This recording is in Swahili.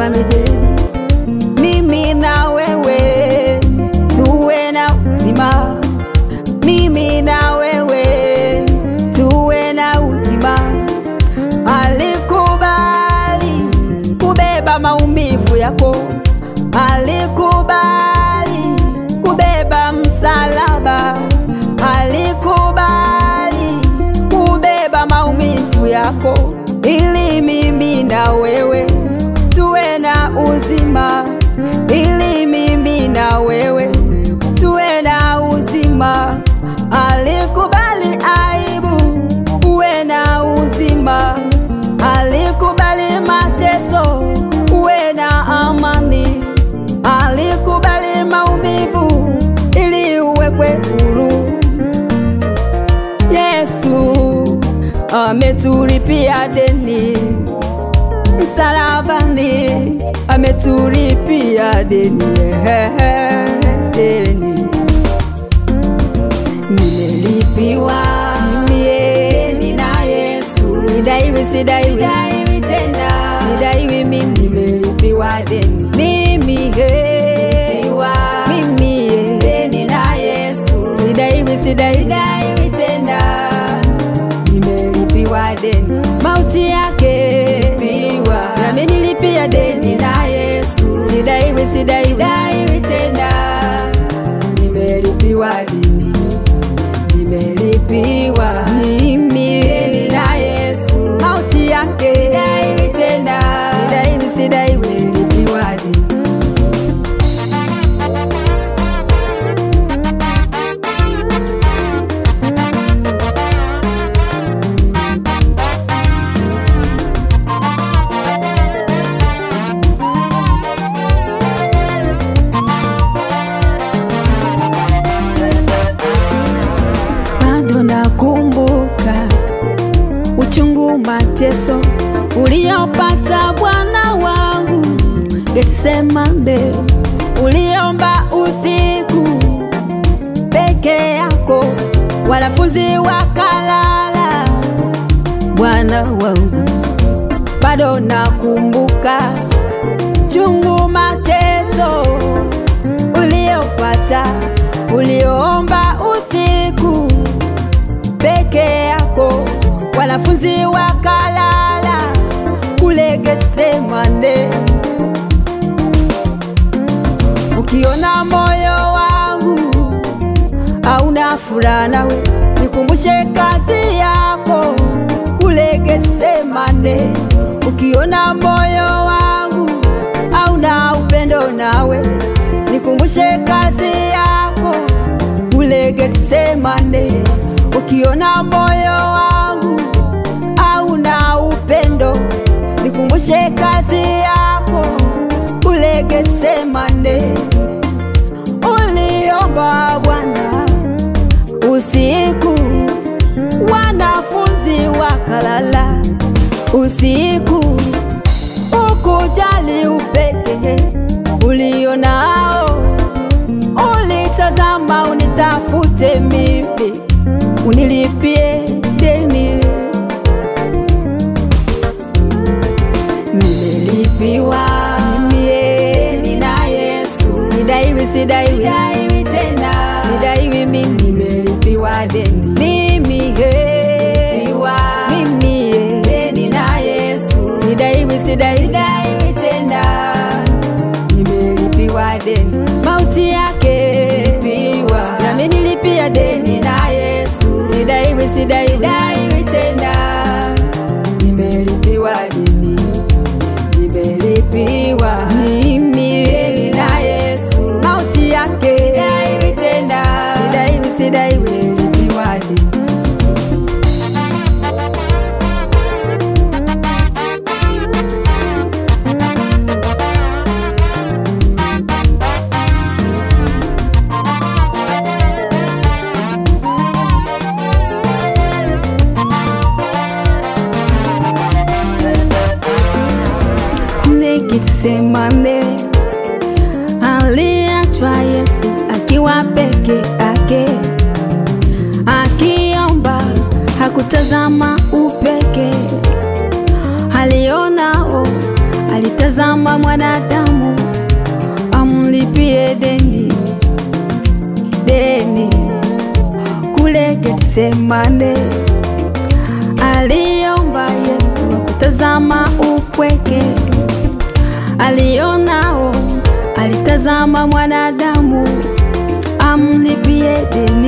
kwa miteni, mimi na wewe tuwe na uzima, mimi na wewe tuwe na uzima. Alikubali kubeba maumivu yako, alikubali kubeba msalaba, alikubali kubeba maumivu yako, ili mimi na wewe tuwe na uzima, ili mimi na wewe tuwe na uzima. Alikubali aibu uwe na uzima, alikubali mateso uwe na amani, alikubali maumivu ili uwekwe huru. Yesu ametulipia deni msalabani, ametulipia deni, deni nimelipiwa mimi na Yesu, sidaiwi tena, sidaiwi mimi, nimelipiwa deni mimi, deni na Yesu, sidaiwi tena, nimelipiwa deni, mauti yake piwa, nami nilipia deni na Yesu, sidaiwi tena, nimelipiwa deni, nimelipiwa mimi na Yesu, mauti yake tena, sidaiwi nimelipiwa deni. Nakumbuka uchungu, mateso uliopata Bwana wangu Getsemane, uliomba usiku peke yako, wanafunzi wakalala. Bwana wangu, bado nakumbuka chungu, mateso uliopata, uliomba usiku peke yako, wanafunzi wakalala kule Getsemane. Ukiona moyo wangu hauna furaha nawe, nikumbushe kazi yako kule Getsemane. Ukiona moyo wangu hauna upendo nawe, nikumbushe kazi yako kule Getsemane. Ukiona moyo wangu hauna upendo, nikumbushe kazi yako kule Getsemane. Uliomba Bwana usiku, wanafunzi wakalala usiku, ukujali upeke ulionao, ulitazama unitafute mimi, unilipie deni. Nimelipiwa mimi na Yesu, sidaiwi tena, sidaiwi mimi, nimelipiwa deni mimi, deni na Yesu, sidaiwi tena, nimelipiwa deni, mauti yake piwa, nami nilipia deni na Yesu, sidaiwi tena, nimelipiwa deni, nimelipiwa mimi na Yesu, mauti yake tena, sidaiwi nimelipiwa deni. Getsemane aliachwa Yesu akiwa peke yake, akiomba, hakutazama upeke, alionao, alitazama mwana Getsemane. Aliomba Yesu akutazama upweke, alionao, alitazama mwanadamu amlipie deni.